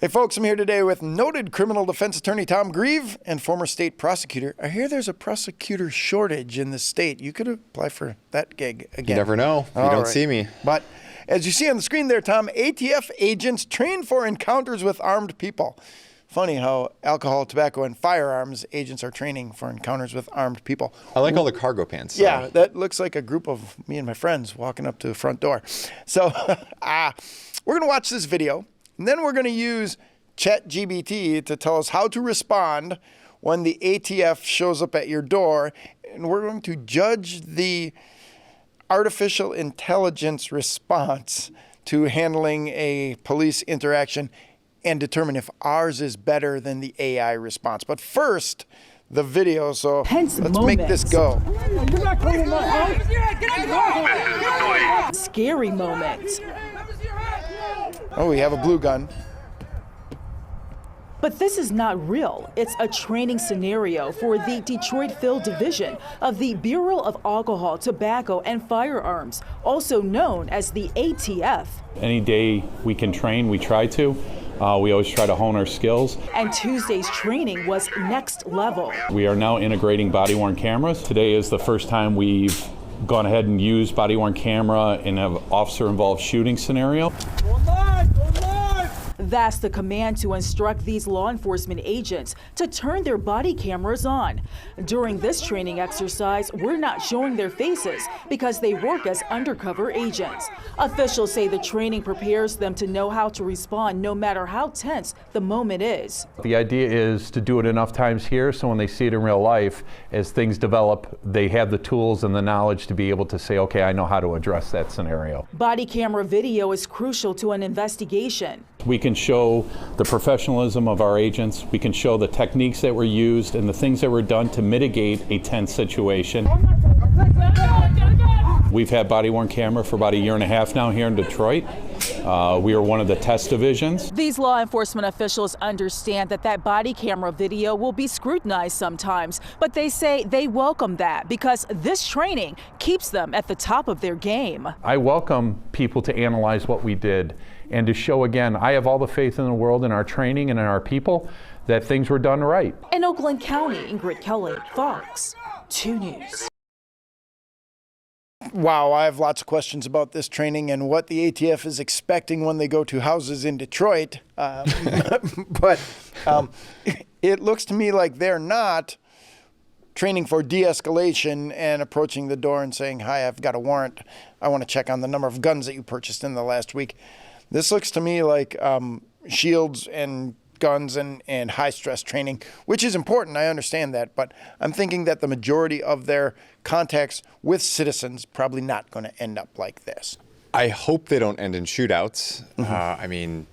Hey folks, I'm here today with noted criminal defense attorney Tom Grieve and former state prosecutor. I hear there's a prosecutor shortage in the state. You could apply for that gig again. You never know. You don't see me. But as you see on the screen there, Tom, ATF agents trained for encounters with armed people. Funny how alcohol, tobacco, and firearms agents are training for encounters with armed people. I like all the cargo pants. Yeah, that looks like a group of me and my friends walking up to the front door. So we're going to watch this video. And then we're going to use ChatGPT to tell us how to respond when the ATF shows up at your door. And we're going to judge the artificial intelligence response to handling a police interaction and determine if ours is better than the AI response. But first, the video. So let's make this go. Scary moments. Oh, we have a blue gun. But this is not real. It's a training scenario for the Detroit Field Division of the Bureau of Alcohol, Tobacco, and Firearms, also known as the ATF. Any day we can train, we try to. We always try to hone our skills. And Tuesday's training was next level. We are now integrating body-worn cameras. Today is the first time we've gone ahead and used body-worn camera in an officer-involved shooting scenario. That's the command to instruct these law enforcement agents to turn their body cameras on. During this training exercise, we're not showing their faces because they work as undercover agents. Officials say the training prepares them to know how to respond no matter how tense the moment is. The idea is to do it enough times here so when they see it in real life, as things develop, they have the tools and the knowledge to be able to say, okay, I know how to address that scenario. Body camera video is crucial to an investigation. We can show the professionalism of our agents. We can show the techniques that were used and the things that were done to mitigate a tense situation. We've had body-worn camera for about 1.5 years now here in Detroit. We are one of the test divisions. These law enforcement officials understand that body camera video will be scrutinized sometimes, but they say they welcome that because this training keeps them at the top of their game. I welcome people to analyze what we did and to show again, I have all the faith in the world in our training and in our people that things were done right. In Oakland County, Ingrid Kelly, Fox 2 News. Wow, I have lots of questions about this training and what the ATF is expecting when they go to houses in Detroit. But it looks to me like they're not training for de-escalation and approaching the door and saying, hi, I've got a warrant. I want to check on the number of guns that you purchased in the last week. This looks to me like shields and guns and high-stress training, which is important. I understand that. But I'm thinking that the majority of their contacts with citizens probably not going to end up like this. I hope they don't end in shootouts. Mm-hmm. I mean,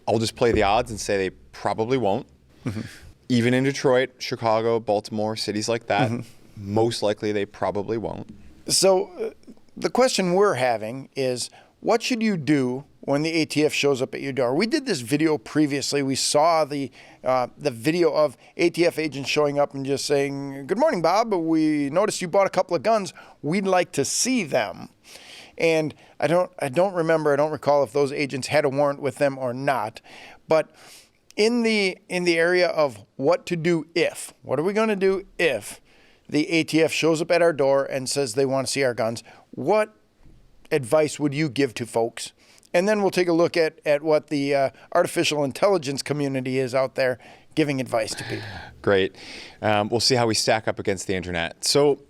I'll just play the odds and say they probably won't. Mm-hmm. Even in Detroit, Chicago, Baltimore, cities like that, most likely they probably won't. So the question we're having is, what should you do when the ATF shows up at your door? We did this video previously. We saw the video of ATF agents showing up and just saying, good morning, Bob. We noticed you bought a couple of guns. We'd like to see them. And I don't recall if those agents had a warrant with them or not. But in the area of what to do if, what are we going to do if the ATF shows up at our door and says they want to see our guns? What advice would you give to folks? And then we'll take a look at what the artificial intelligence community is out there giving advice to people. Great. We'll see how we stack up against the internet. So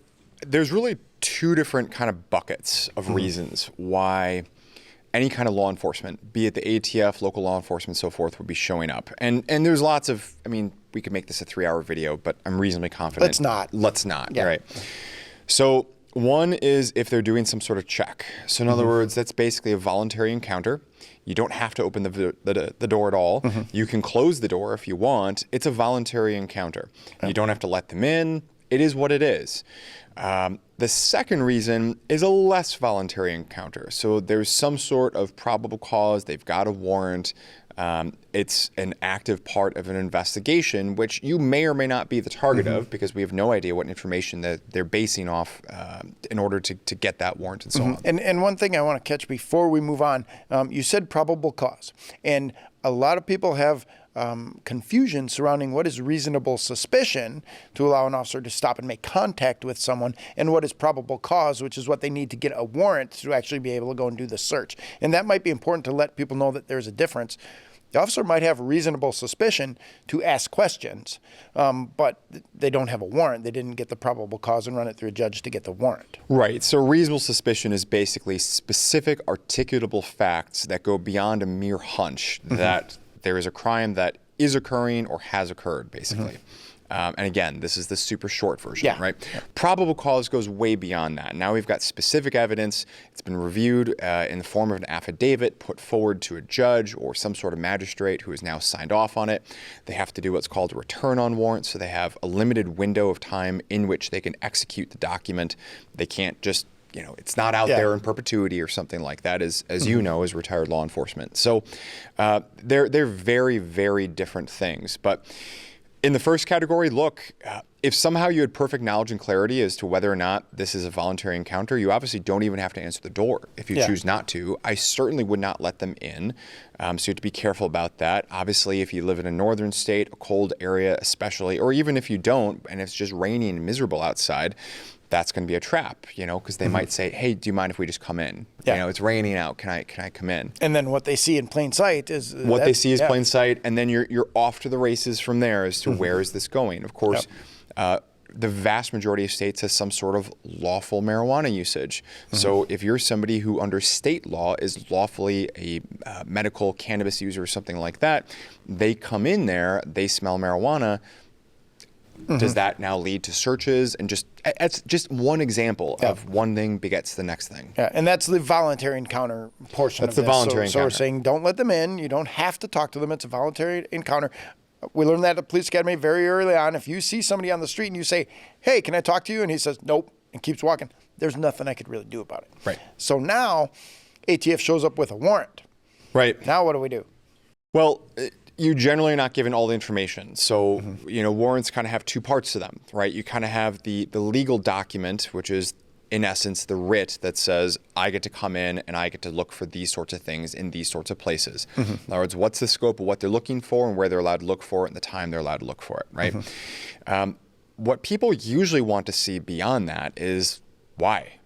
there's really two different kind of buckets of reasons why any kind of law enforcement, be it the ATF, local law enforcement, so forth, would be showing up. And there's lots of, I mean, we could make this a 3-hour video, but I'm reasonably confident. Let's not. Yeah. Right. So one is if they're doing some sort of check. So in other words, that's basically a voluntary encounter. You don't have to open the door at all. You can close the door if you want. It's a voluntary encounter. You don't have to let them in. It is what it is. The second reason is a less voluntary encounter. So there's some sort of probable cause. They've got a warrant. It's an active part of an investigation, which you may or may not be the target of, because we have no idea what information that they're basing off in order to get that warrant and so on. And one thing I want to catch before we move on, you said probable cause. And a lot of people have confusion surrounding what is reasonable suspicion to allow an officer to stop and make contact with someone, and what is probable cause, which is what they need to get a warrant to actually be able to go and do the search. And that might be important to let people know that there's a difference. The officer might have reasonable suspicion to ask questions, but they don't have a warrant. They didn't get the probable cause and run it through a judge to get the warrant. Right. So reasonable suspicion is basically specific articulable facts that go beyond a mere hunch that there is a crime that is occurring or has occurred, basically. And again, this is the super short version, right? Probable cause goes way beyond that. Now we've got specific evidence. It's been reviewed in the form of an affidavit put forward to a judge or some sort of magistrate who has now signed off on it. They have to do what's called a return on warrant, so they have a limited window of time in which they can execute the document. They can't just, you know, it's not out there in perpetuity or something like that, as you know, as retired law enforcement. So they're very, very different things. But in the first category, look, if somehow you had perfect knowledge and clarity as to whether or not this is a voluntary encounter, you obviously don't even have to answer the door. If you choose not to, I certainly would not let them in. So you have to be careful about that. Obviously, if you live in a northern state, a cold area especially, or even if you don't, and it's just rainy and miserable outside, that's going to be a trap, you know, because they might say, hey, do you mind if we just come in? You know, it's raining out. Can I come in? And then what they see in plain sight is what they see is plain sight. And then you're off to the races from there as to where is this going? Of course, the vast majority of states has some sort of lawful marijuana usage. So if you're somebody who under state law is lawfully a medical cannabis user or something like that, they come in there, they smell marijuana. Does that now lead to searches? And that's just one example of one thing begets the next thing. Yeah, and that's the voluntary encounter portion of this. That's the voluntary encounter. So we're saying don't let them in. You don't have to talk to them. It's a voluntary encounter. We learned that at the police academy very early on. If you see somebody on the street and you say, hey, can I talk to you? And he says, nope, and keeps walking, there's nothing I could really do about it. Right. So now ATF shows up with a warrant. Right. Now what do we do? Well, you generally are not given all the information. So, you know, warrants kind of have two parts to them, right? You kind of have the legal document, which is in essence the writ that says, I get to come in and I get to look for these sorts of things in these sorts of places. In other words, what's the scope of what they're looking for and where they're allowed to look for it and the time they're allowed to look for it, right? What people usually want to see beyond that is why?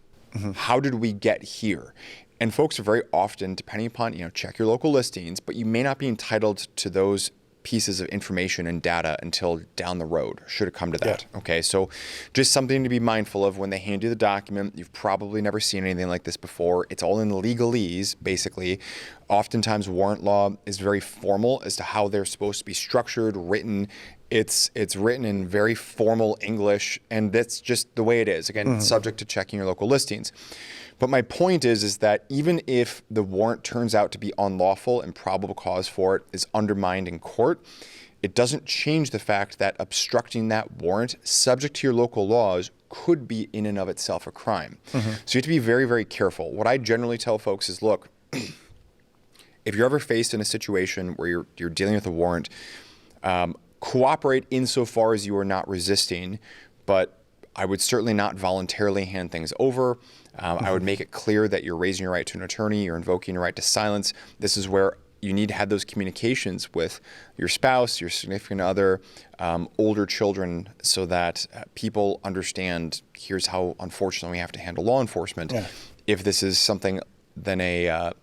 How did we get here? And folks are very often, depending upon, you know, check your local listings, but you may not be entitled to those pieces of information and data until down the road, should it come to that. Okay, so just something to be mindful of when they hand you the document. You've probably never seen anything like this before. It's all in legalese, basically. Oftentimes warrant law is very formal as to how they're supposed to be structured, written. It's written in very formal English, and that's just the way it is. Again, subject to checking your local listings. But my point is that even if the warrant turns out to be unlawful and probable cause for it is undermined in court, it doesn't change the fact that obstructing that warrant, subject to your local laws, could be in and of itself a crime. So you have to be very, very careful. What I generally tell folks is, look, if you're ever faced in a situation where you're dealing with a warrant, cooperate insofar as you are not resisting, but I would certainly not voluntarily hand things over. I would make it clear that you're raising your right to an attorney, you're invoking your right to silence. This is where you need to have those communications with your spouse, your significant other, older children, so that people understand, here's how unfortunately we have to handle law enforcement if this is something than a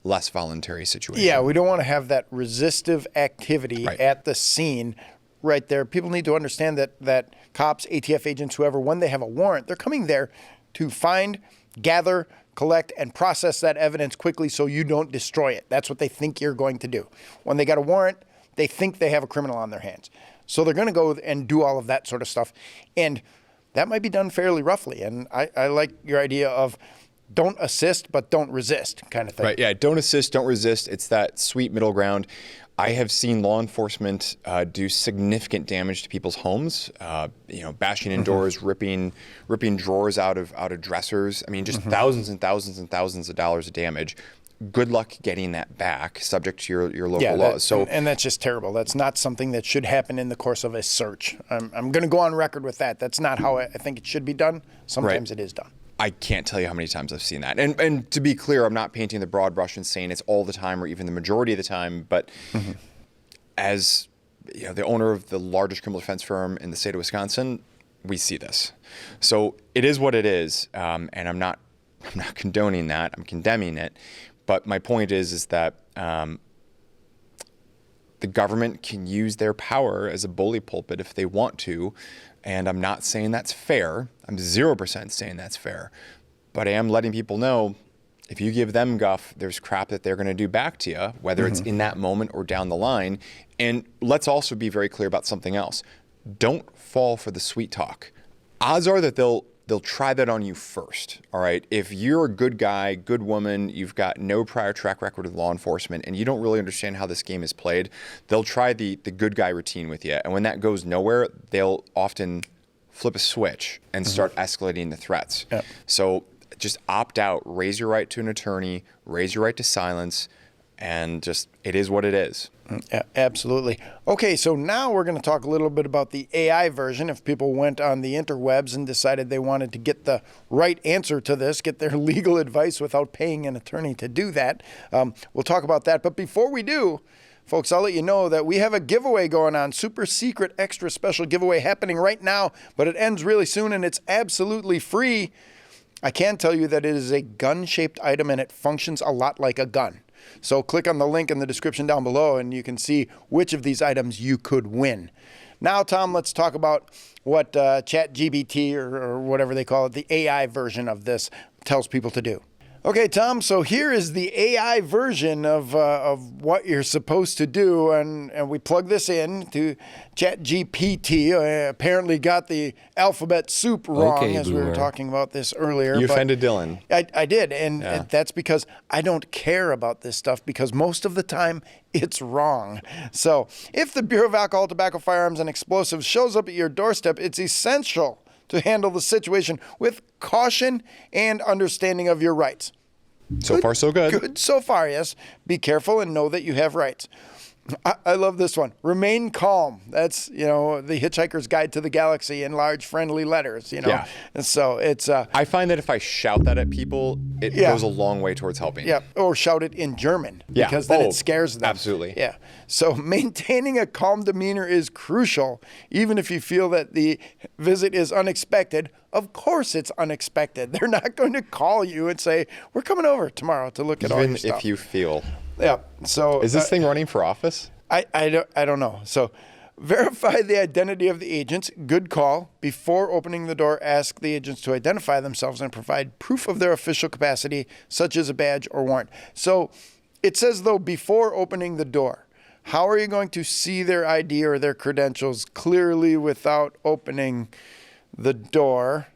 less voluntary situation. Yeah, we don't want to have that resistive activity at the scene right there. People need to understand that cops, ATF agents, whoever, when they have a warrant, they're coming there to find, gather, collect, and process that evidence quickly so you don't destroy it. That's what they think you're going to do. When they got a warrant, they think they have a criminal on their hands. So they're going to go and do all of that sort of stuff. And that might be done fairly roughly. And I like your idea of don't assist, but don't resist kind of thing. Right, yeah, don't assist, don't resist. It's that sweet middle ground. I have seen law enforcement do significant damage to people's homes. You know, bashing in doors, ripping drawers out of dressers. I mean, just thousands and thousands and thousands of dollars of damage good luck getting that back, subject to your local laws. So, and that's just terrible. That's not something that should happen in the course of a search. I'm going to go on record with that. That's not how I think it should be done. Sometimes it is done. I can't tell you how many times I've seen that. And to be clear, I'm not painting the broad brush and saying it's all the time or even the majority of the time, but as the owner of the largest criminal defense firm in the state of Wisconsin, we see this. So it is what it is, and I'm not condoning that. I'm condemning it. But my point is that the government can use their power as a bully pulpit if they want to, and I'm not saying that's fair. I'm 0% saying that's fair. But I am letting people know, if you give them guff, there's crap that they're going to do back to you, whether it's in that moment or down the line. And let's also be very clear about something else. Don't fall for the sweet talk. Odds are that they'll try that on you first, all right? If you're a good guy, good woman, you've got no prior track record with law enforcement, and you don't really understand how this game is played, they'll try the good guy routine with you. And when that goes nowhere, they'll often flip a switch and start escalating the threats. Yep. So just opt out, raise your right to an attorney, raise your right to silence, and just, it is what it is. Yeah, absolutely. Okay, so now we're going to talk a little bit about the AI version. If people went on the interwebs and decided they wanted to get the right answer to this, get their legal advice without paying an attorney to do that, we'll talk about that. But before we do, folks, I'll let you know that we have a giveaway going on, super secret, extra special giveaway happening right now, but it ends really soon and it's absolutely free. I can tell you that it is a gun-shaped item and it functions a lot like a gun. So click on the link in the description down below and you can see which of these items you could win. Now, Tom, let's talk about what ChatGPT or whatever they call it, the AI version of this, tells people to do. Okay, Tom, so here is the AI version of what you're supposed to do, and we plug this in to ChatGPT. Apparently got the alphabet soup wrong, as we were talking about this earlier. You offended Dylan. I did, and that's because I don't care about this stuff, because most of the time it's wrong. So if the Bureau of Alcohol, Tobacco, Firearms, and Explosives shows up at your doorstep, it's essential to handle the situation with caution and understanding of your rights. So far, so good. Good so far, yes. Be careful and know that you have rights. I love this one. Remain calm. That's, the Hitchhiker's Guide to the Galaxy in large friendly letters, Yeah. And so it's... I find that if I shout that at people, it goes a long way towards helping. Yeah, or shout it in German, because then it scares them. Absolutely. Yeah. So maintaining a calm demeanor is crucial, even if you feel that the visit is unexpected. Of course it's unexpected. They're not going to call you and say, we're coming over tomorrow to look at all your stuff. Even if you feel... Yeah. So is this thing running for office? I don't know. So verify the identity of the agents. Good call. Before opening the door, ask the agents to identify themselves and provide proof of their official capacity, such as a badge or warrant. So it says, though, before opening the door. How are you going to see their ID or their credentials clearly without opening the door?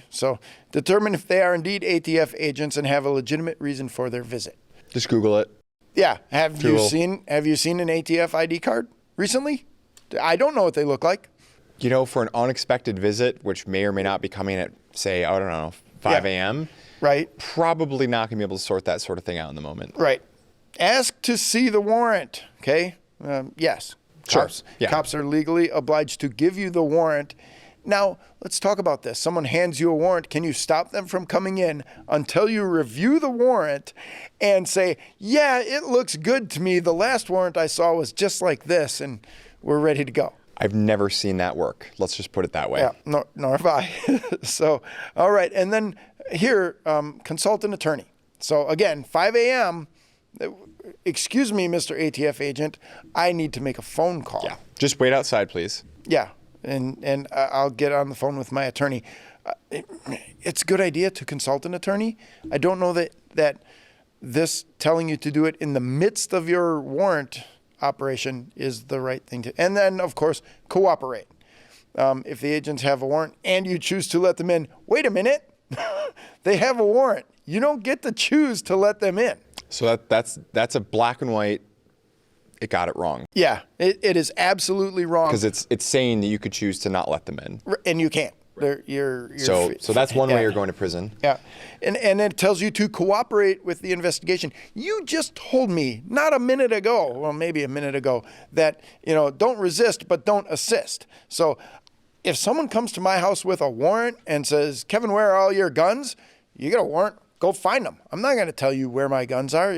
So determine if they are indeed ATF agents and have a legitimate reason for their visit. Just Google it. Yeah. Have you seen an ATF ID card recently? I don't know what they look like. For an unexpected visit, which may or may not be coming at, say, 5 a.m. Right. Probably not going to be able to sort that sort of thing out in the moment. Right. Ask to see the warrant. Okay. Yes. Sure. Cops. Yeah. Cops are legally obliged to give you the warrant. Now, let's talk about this. Someone hands you a warrant. Can you stop them from coming in until you review the warrant and say, yeah, it looks good to me. The last warrant I saw was just like this, and we're ready to go. I've never seen that work. Let's just put it that way. Yeah, nor have I. So, all right. And then here, consult an attorney. So again, 5 a.m., excuse me, Mr. ATF agent, I need to make a phone call. Yeah. Just wait outside, please. Yeah. And I'll get on the phone with my attorney. It's a good idea to consult an attorney. I don't know that this telling you to do it in the midst of your warrant operation is the right thing to. And then, of course, cooperate. If the agents have a warrant and you choose to let them in, wait a minute. They have a warrant. You don't get to choose to let them in. So that's a black and white. It got it wrong. Yeah, it is absolutely wrong. Because it's saying that you could choose to not let them in. And you can't. So that's one way you're going to prison. Yeah, and it tells you to cooperate with the investigation. You just told me not a minute ago, well, maybe a minute ago, that don't resist but don't assist. So if someone comes to my house with a warrant and says, "Kevin, where are all your guns?" You got a warrant, go find them. I'm not going to tell you where my guns are.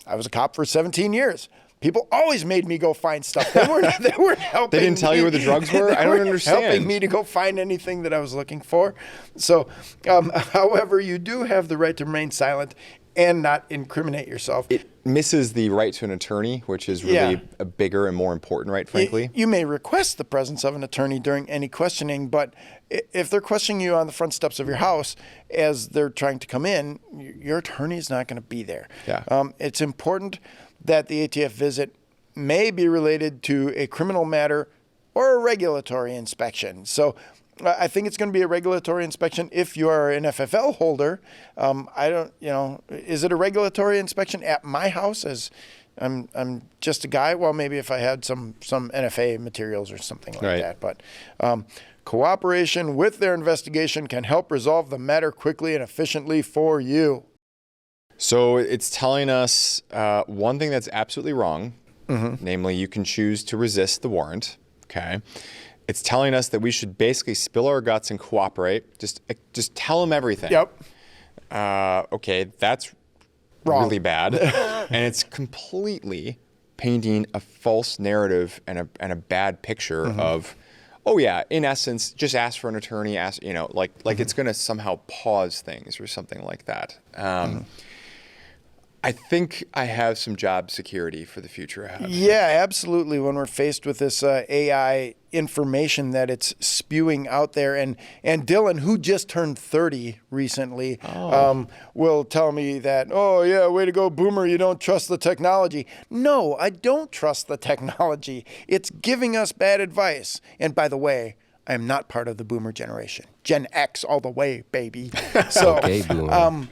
I was a cop for 17 years. People always made me go find stuff. They weren't helping. They didn't tell you where the drugs were? I don't understand. Helping me to go find anything that I was looking for. So, however, you do have the right to remain silent and not incriminate yourself. It misses the right to an attorney, which is really a bigger and more important right, frankly. You may request the presence of an attorney during any questioning, but if they're questioning you on the front steps of your house as they're trying to come in, your attorney is not going to be there. Yeah. It's important that the ATF visit may be related to a criminal matter or a regulatory inspection. So I think it's going to be a regulatory inspection if you are an FFL holder. Is it a regulatory inspection at my house as I'm just a guy? Well, maybe if I had some NFA materials or something like that. But cooperation with their investigation can help resolve the matter quickly and efficiently for you. So it's telling us one thing that's absolutely wrong, namely you can choose to resist the warrant, okay? It's telling us that we should basically spill our guts and cooperate. Just tell them everything. Yep. Okay, that's wrong. Really bad. And it's completely painting a false narrative and a bad picture of, oh yeah, in essence, just ask for an attorney, like it's going to somehow pause things or something like that. I think I have some job security for the future ahead. Yeah, absolutely. When we're faced with this AI information that it's spewing out there, and Dylan, who just turned 30 recently, will tell me that, oh yeah, way to go, boomer, you don't trust the technology. No, I don't trust the technology. It's giving us bad advice. And by the way, I am not part of the boomer generation. Gen X all the way, baby. So, okay, boomer.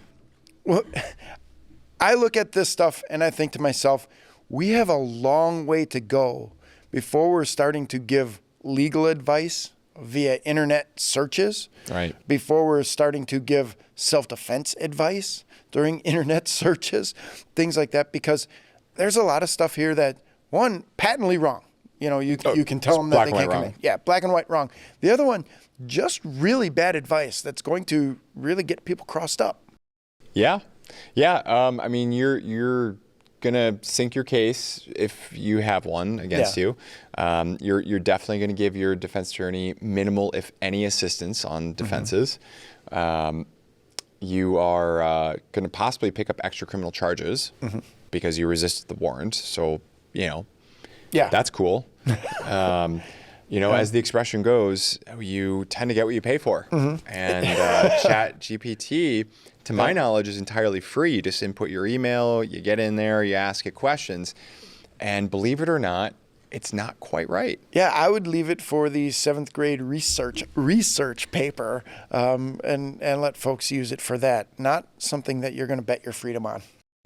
I look at this stuff and I think to myself, we have a long way to go before we're starting to give legal advice via internet searches, right? Before we're starting to give self-defense advice during internet searches, things like that, because there's a lot of stuff here that, one, patently wrong. You can tell them that they can't come in. Yeah, black and white wrong. The other one, just really bad advice that's going to really get people crossed up. Yeah. Yeah, I mean, you're gonna sink your case if you have one against you. You're definitely gonna give your defense attorney minimal, if any, assistance on defenses. You are gonna possibly pick up extra criminal charges because you resisted the warrant. So that's cool. As the expression goes, you tend to get what you pay for. And Chat GPT, to my knowledge, is entirely free. You just input your email, you get in there, you ask it questions. And believe it or not, it's not quite right. Yeah, I would leave it for the 7th grade research paper and let folks use it for that. Not something that you're going to bet your freedom on.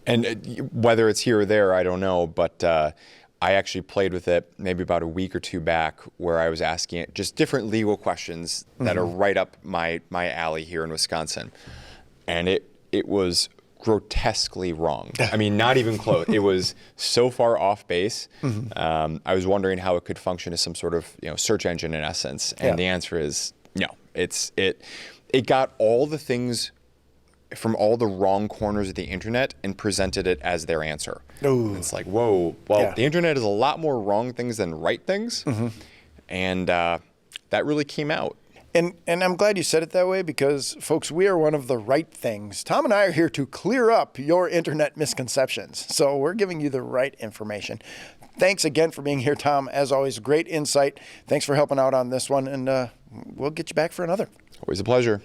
And whether it's here or there, I don't know, but I actually played with it maybe about a week or two back, where I was asking it just different legal questions that are right up my alley here in Wisconsin. And it was grotesquely wrong. I mean, not even close. It was so far off base. I was wondering how it could function as some sort of search engine in essence. And the answer is no. It got all the things from all the wrong corners of the internet and presented it as their answer. Ooh. It's like, whoa, well, the internet is a lot more wrong things than right things. And that really came out. And I'm glad you said it that way, because, folks, we are one of the right things. Tom and I are here to clear up your internet misconceptions. So we're giving you the right information. Thanks again for being here, Tom. As always, great insight. Thanks for helping out on this one. And we'll get you back for another. Always a pleasure.